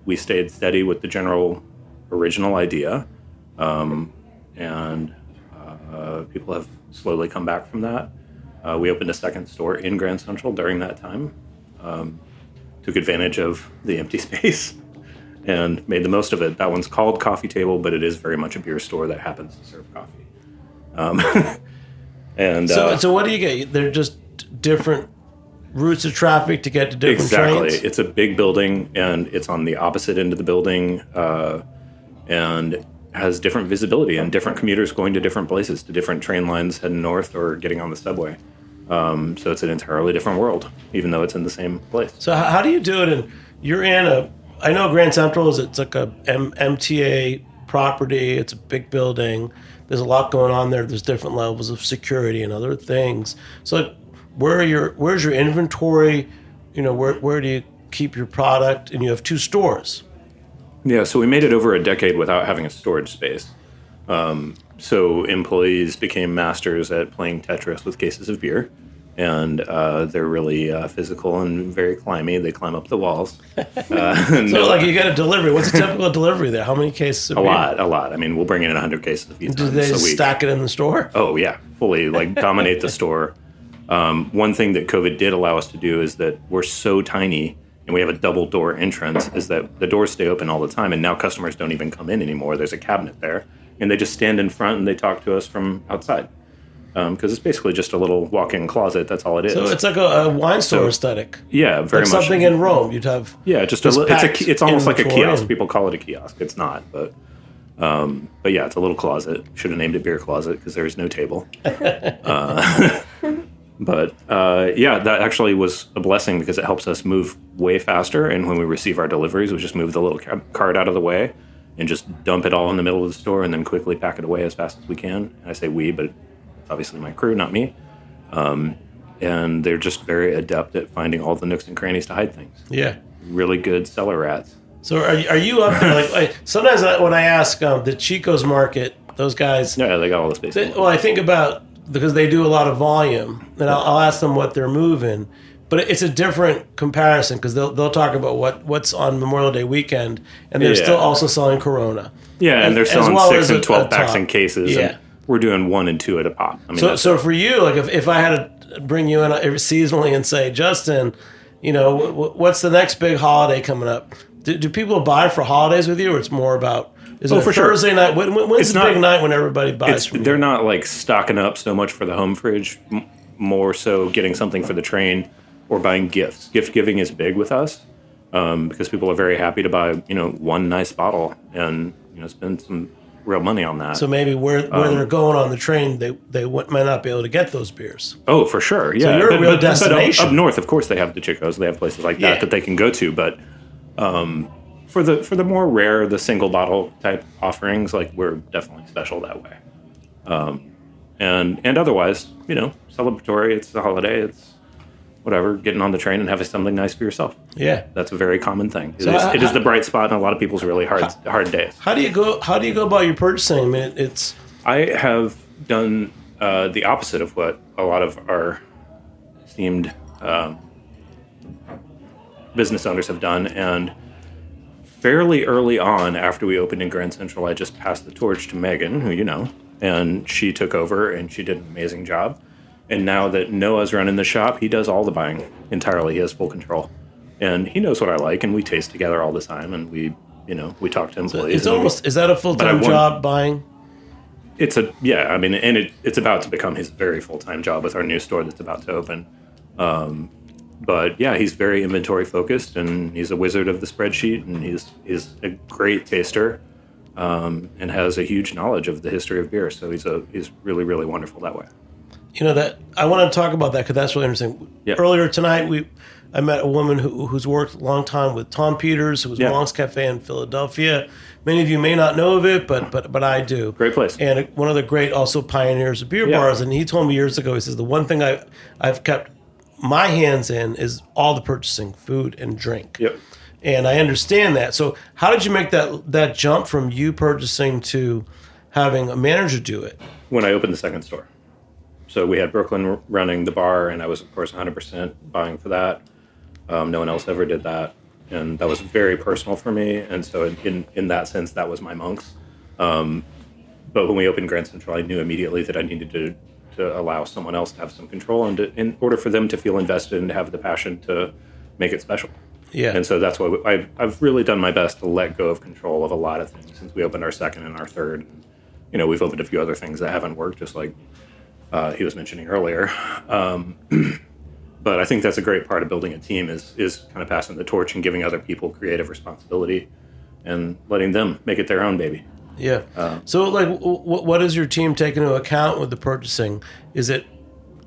we stayed steady with the general original idea, and people have slowly come back from that. We opened a second store in Grand Central during that time, took advantage of the empty space and made the most of it. That one's called Coffee Table, but it is very much a beer store that happens to serve coffee. So what do you get? They're just different routes of traffic to get to different trains? It's a big building, and it's on the opposite end of the building, and has different visibility and different commuters going to different places, to different train lines heading north or getting on the subway. So it's an entirely different world, even though it's in the same place. So how do you do it? And you're in I know Grand Central it's like a MTA property. It's a big building. There's a lot going on there. There's different levels of security and other things. So where's your inventory? Where do you keep your product? And you have 2 stores. Yeah, so we made it over a decade without having a storage space. So employees became masters at playing Tetris with cases of beer. And they're really physical and very climby. They climb up the walls. So you get a delivery. What's a typical delivery there? How many cases of beer? A lot. I mean, we'll bring in 100 cases a few times Do they a week. stack it in the store? Oh, yeah. Fully, dominate the store. One thing that COVID did allow us to do is that we're so tiny and we have a double door entrance, is that the doors stay open all the time, and now customers don't even come in anymore. There's a cabinet there, and they just stand in front and they talk to us from outside. Because it's basically just a little walk-in closet. That's all it is. So it's like a wine store aesthetic. Yeah, very much. Something in Rome, you'd have. Yeah, just it's almost like a kiosk. People call it a kiosk. It's not, but yeah, it's a little closet. Should have named it beer closet because there is no table. But that actually was a blessing because it helps us move way faster. And when we receive our deliveries, we just move the little cart out of the way, and just dump it all in the middle of the store and then quickly pack it away as fast as we can. And I say we, but it's obviously my crew, not me. And they're just very adept at finding all the nooks and crannies to hide things. Yeah. Really good cellar rats. So are you up there? Like sometimes when I ask the Chico's Market, those guys. Yeah, they got all the space. Well, I think about, because they do a lot of volume, and I'll ask them what they're moving. But it's a different comparison, because they'll talk about what's on Memorial Day weekend, and they're still also selling Corona. Yeah, and they're selling well 6 and a 12 packs top. in cases. Yeah. And we're doing 1 and 2 at a pop. I mean, So for you, like if I had to bring you in seasonally and say, Justin, what's the next big holiday coming up? Do people buy for holidays with you, or it's more about? Is it for Thursday sure. night? When's the big night when everybody buys from you? They're not like stocking up so much for the home fridge, more so getting something for the train or buying gifts. Gift giving is big with us because people are very happy to buy, one nice bottle and, spend some real money on that. So maybe where they're going on the train, they might not be able to get those beers. Oh, for sure. Yeah. So you're a real destination. But up north, of course, they have the Chicos. They have places like that they can go to. But for the more rare, the single bottle type offerings, like we're definitely special that way. And otherwise, celebratory. It's a holiday. It's whatever. Getting on the train and having something nice for yourself. Yeah, that's a very common thing. It So is the bright spot in a lot of people's really hard days. How do you go about your purchasing? I mean, I have done the opposite of what a lot of our esteemed business owners have done, and fairly early on after we opened in Grand Central, I just passed the torch to Megan, who you know, and she took over and she did an amazing job. And now that Noah's running the shop, he does all the buying entirely. He has full control, and he knows what I like, and we taste together all the time, and we talk to employees. Is that a full-time job buying? It's it's about to become his very full-time job with our new store that's about to open. But yeah, he's very inventory focused, and he's a wizard of the spreadsheet, and he's a great taster, and has a huge knowledge of the history of beer. So he's really, really wonderful that way. That I want to talk about that because that's really interesting. Yeah. Earlier tonight, I met a woman who's worked a long time with Tom Peters, who was Monk's Cafe in Philadelphia. Many of you may not know of it, but I do. Great place. And one of the great also pioneers of beer bars. And he told me years ago, he says, the one thing I've kept my hands in is all the purchasing, food and drink. Yep. And I understand that. So how did you make that jump from you purchasing to having a manager do it? When I opened the second store. So we had Brooklyn running the bar, and I was, of course, 100% buying for that. No one else ever did that. And that was very personal for me. And so in that sense, that was my Monk's. But when we opened Grand Central, I knew immediately that I needed to allow someone else to have some control, and in order for them to feel invested and to have the passion to make it special. Yeah. And so that's why I've really done my best to let go of control of a lot of things since we opened our second and our third. We've opened a few other things that haven't worked, just like he was mentioning earlier. But I think that's a great part of building a team is kind of passing the torch and giving other people creative responsibility and letting them make it their own baby. Yeah. So, what does your team take into account with the purchasing? Is it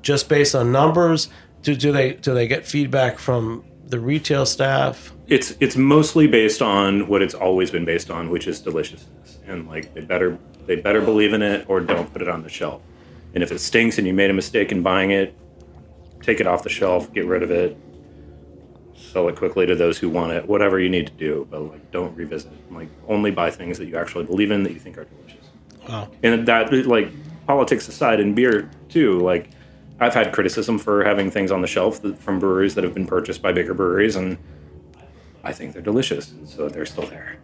just based on numbers? Do they get feedback from the retail staff? It's mostly based on what it's always been based on, which is deliciousness, and they better believe in it or don't put it on the shelf. And if it stinks and you made a mistake in buying it, take it off the shelf, get rid of it, sell it quickly to those who want it, whatever you need to do, but don't revisit it. Only buy things that you actually believe in, that you think are delicious. Wow. And that, politics aside, in beer too, I've had criticism for having things on the shelf from breweries that have been purchased by bigger breweries, and I think they're delicious, and so they're still there.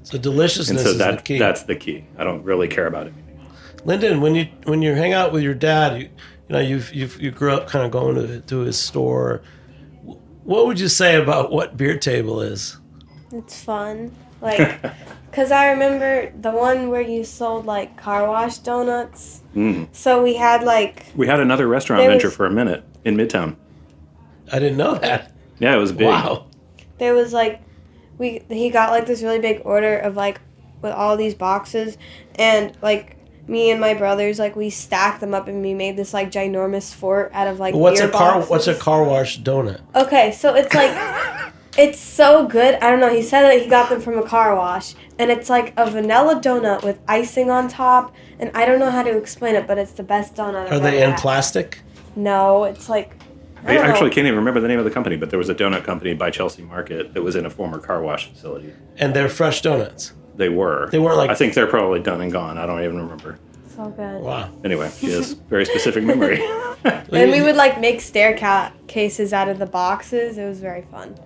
So deliciousness is the key. That's the key. I don't really care about anything else. Lyndon, when you hang out with your dad, you grew up kind of going to his store. What would you say about what Beer Table is? It's fun. Because I remember the one where you sold, car wash donuts. Mm. So we had, We had another restaurant venture for a minute in Midtown. I didn't know that. Yeah, it was big. Wow. There was, he got, this really big order of, with all these boxes. And, me and my brothers, we stacked them up and we made this, ginormous fort out of, What's beer a car? boxes. What's a car wash donut? Okay, so it's It's so good. I don't know. He said that he got them from a car wash, and it's like a vanilla donut with icing on top. And I don't know how to explain it, but it's the best donut. Are they in plastic? No, it's like. I actually can't even remember the name of the company, but there was a donut company by Chelsea Market that was in a former car wash facility. And they're fresh donuts. They were. They weren't like. I think they're probably done and gone. I don't even remember. So good. Wow. Anyway, he has very specific memory. And we would like make staircases out of the boxes. It was very fun.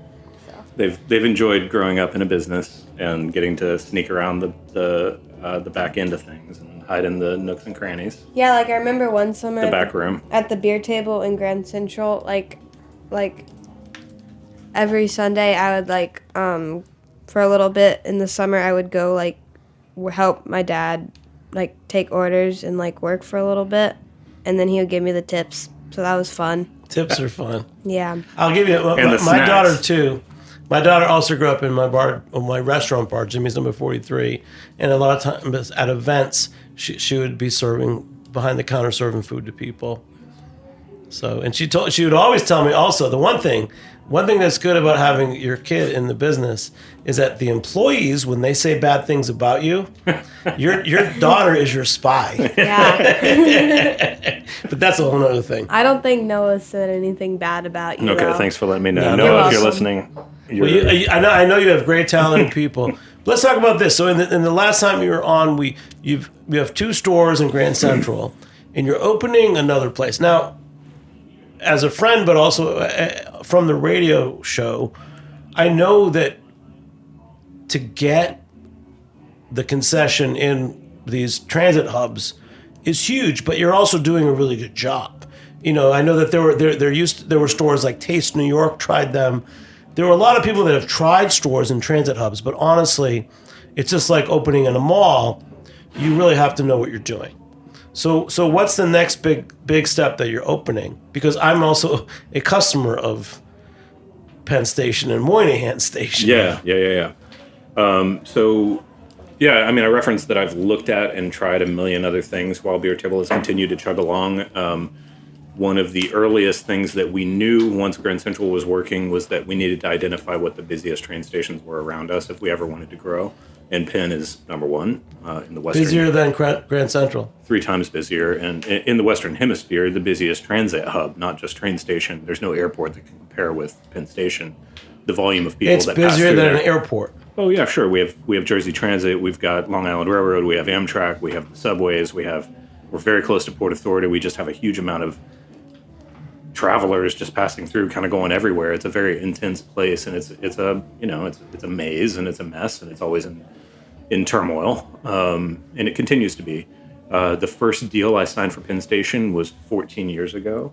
They've enjoyed growing up in a business and getting to sneak around the back end of things and hide in the nooks and crannies. Yeah, like I remember one summer The back room. at the beer table in Grand Central, like every Sunday I would like for a little bit in the summer I would go like help my dad like take orders and like work for a little bit, and then he would give me the tips. So that was fun. Tips are fun. Yeah. I'll give you my snacks. daughter too. My daughter also grew up in my restaurant bar, Jimmy's Number 43, and a lot of times at events, she would be serving behind the counter, serving food to people. So, and she would always tell me also the one thing that's good about having your kid in the business is that the employees, when they say bad things about you, your daughter is your spy. Yeah. But that's a whole other thing. I don't think Noah said anything bad about you. Okay, though. thanks for letting me know. No, Noah, if you're you're welcome. listening, I know you have great talented people. Let's talk about this. So in the last time you were on, you have 2 stores in Grand Central, and you're opening another place now. As a friend, but also from the radio show, I know that to get the concession in these transit hubs is huge, but you're also doing a really good job. You know, I know that there were stores like Taste New York tried them. There were a lot of people that have tried stores in transit hubs, but honestly, it's just like opening in a mall. You really have to know what you're doing. So what's the next big step that you're opening? Because I'm also a customer of Penn Station and Moynihan Station. Yeah. I mean, I referenced that I've looked at and tried a million other things while Beer Table has continued to chug along. One of the earliest things that we knew once Grand Central was working was that we needed to identify what the busiest train stations were around us if we ever wanted to grow. And Penn is number one in the Western. Busier than Grand Central. 3 times busier. And in the Western Hemisphere, the busiest transit hub, not just train station. There's no airport that can compare with Penn Station. The volume of people It's that pass busier through than there. an airport. Oh yeah, sure. We have Jersey Transit. We've got Long Island Railroad. We have Amtrak. We have the subways. We're very close to Port Authority. We just have a huge amount of travelers just passing through, kind of going everywhere. It's a very intense place, and it's a maze, and it's a mess, and it's always in turmoil, and it continues to be. The first deal I signed for Penn Station was 14 years ago,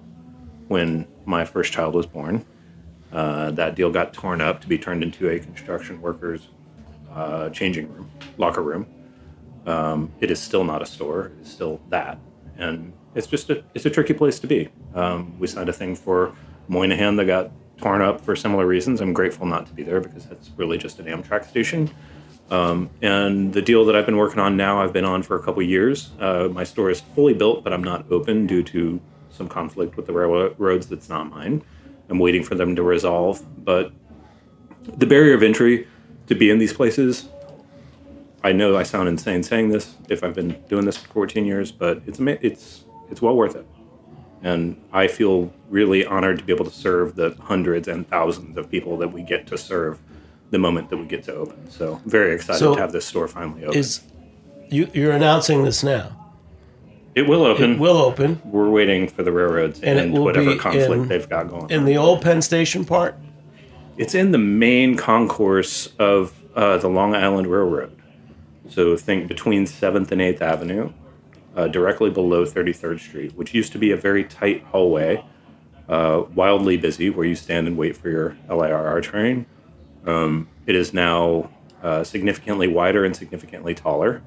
when my first child was born. That deal got torn up to be turned into a construction workers' changing room, locker room. It is still not a store. It's still that, and it's a tricky place to be. We signed a thing for Moynihan that got torn up for similar reasons. I'm grateful not to be there because it's really just an Amtrak station. And the deal that I've been working on now, I've been on for a couple years. My store is fully built, but I'm not open due to some conflict with the railroads that's not mine. I'm waiting for them to resolve. But the barrier of entry to be in these places, I know I sound insane saying this if I've been doing this for 14 years, but it's well worth it. And I feel really honored to be able to serve the hundreds and thousands of people that we get to serve the moment that we get to open. So very excited to have this store finally open. You're announcing this now? It will open. It will open. We're waiting for the railroads And it and will whatever be conflict they've got going In on. the old Penn Station part? It's in the main concourse of the Long Island Railroad. So think between 7th and 8th Avenue, directly below 33rd Street, which used to be a very tight hallway, wildly busy, where you stand and wait for your LIRR train. It is now significantly wider and significantly taller,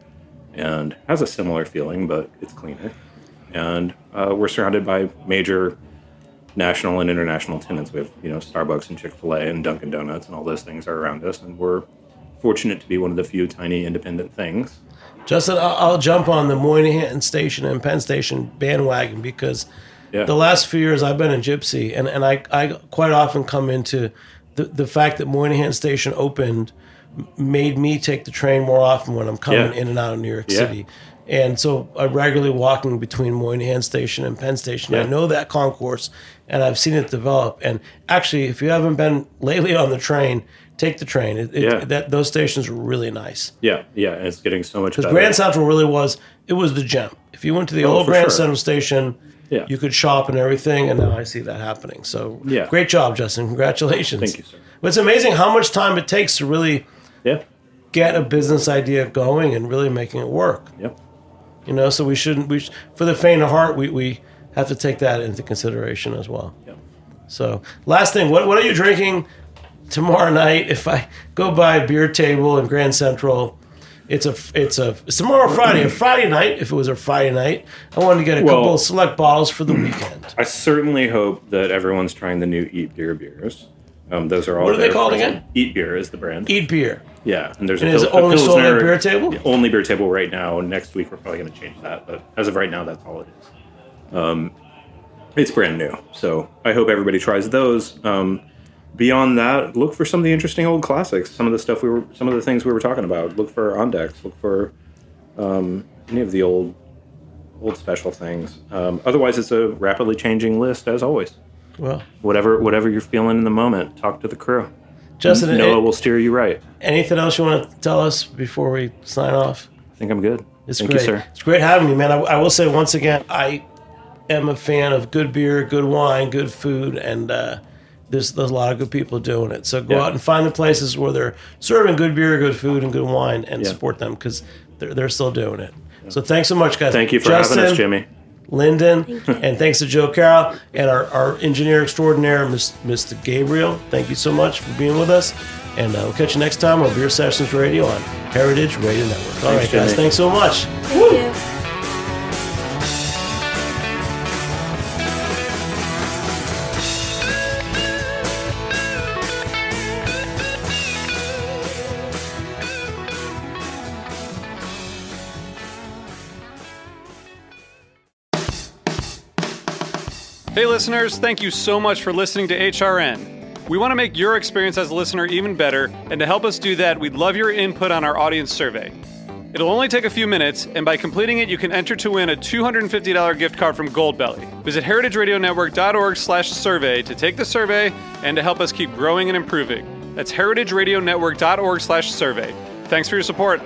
and has a similar feeling, but it's cleaner. And we're surrounded by major national and international tenants. We have, Starbucks and Chick-fil-A and Dunkin' Donuts, and all those things are around us, and we're fortunate to be one of the few tiny independent things. Justin, I'll jump on the Moynihan Station and Penn Station bandwagon because Yeah. the last few years I've been in Gypsy, and I quite often come into the fact that Moynihan Station opened made me take the train more often when I'm coming in and out of New York City. And so I'm regularly walking between Moynihan Station and Penn Station. I know that concourse, and I've seen it develop. And actually, if you haven't been lately on the train, take the train. Those stations are really nice. Yeah, it's getting so much better. Because Grand Central really was the gem. If you went to the old Grand Central Station, you could shop and everything, and now I see that happening. So great job, Justin. Congratulations. Thank you, sir. But it's amazing how much time it takes to really get a business idea going and really making it work. Yep. You know, so for the faint of heart, we have to take that into consideration as well. Yep. So last thing, what are you drinking tomorrow night? If I go by a beer table in Grand Central, it's tomorrow Friday, a Friday night. If it was a Friday night, I wanted to get a couple of select bottles for the weekend. I certainly hope that everyone's trying the new Eat Beer beers. Those are all. What are they called again? Eat Beer is the brand. Eat Beer. Yeah, and there's is it only sold at beer table? Only beer table right now. Next week we're probably going to change that, but as of right now, that's all it is. It's brand new, so I hope everybody tries those. Beyond that, look for some of the interesting old classics. Some of the things we were talking about. Look for Ondex. Look for any of the old special things. Otherwise, it's a rapidly changing list as always. Well, whatever you're feeling in the moment, talk to the crew. Justin, Noah will steer you right. Anything else you want to tell us before we sign off? I think I'm good. Thank you, sir. It's great having you, man. I will say once again, I am a fan of good beer, good wine, good food, and there's a lot of good people doing it. So go out and find the places where they're serving good beer, good food, and good wine, and support them because they're still doing it. Yeah. So thanks so much, guys. Thank you for Justin, having us, Jimmy. Lyndon, and thanks to Joe Carroll and our engineer extraordinaire, Mr. Gabriel. Thank you so much for being with us. And we'll catch you next time on Beer Sessions Radio on Heritage Radio Network. All right, guys. Thanks so much. Thank you. Hey listeners, thank you so much for listening to HRN. We want to make your experience as a listener even better, and to help us do that, we'd love your input on our audience survey. It'll only take a few minutes, and by completing it, you can enter to win a $250 gift card from Goldbelly. Visit heritageradionetwork.org/survey to take the survey and to help us keep growing and improving. That's heritageradionetwork.org/survey. Thanks for your support.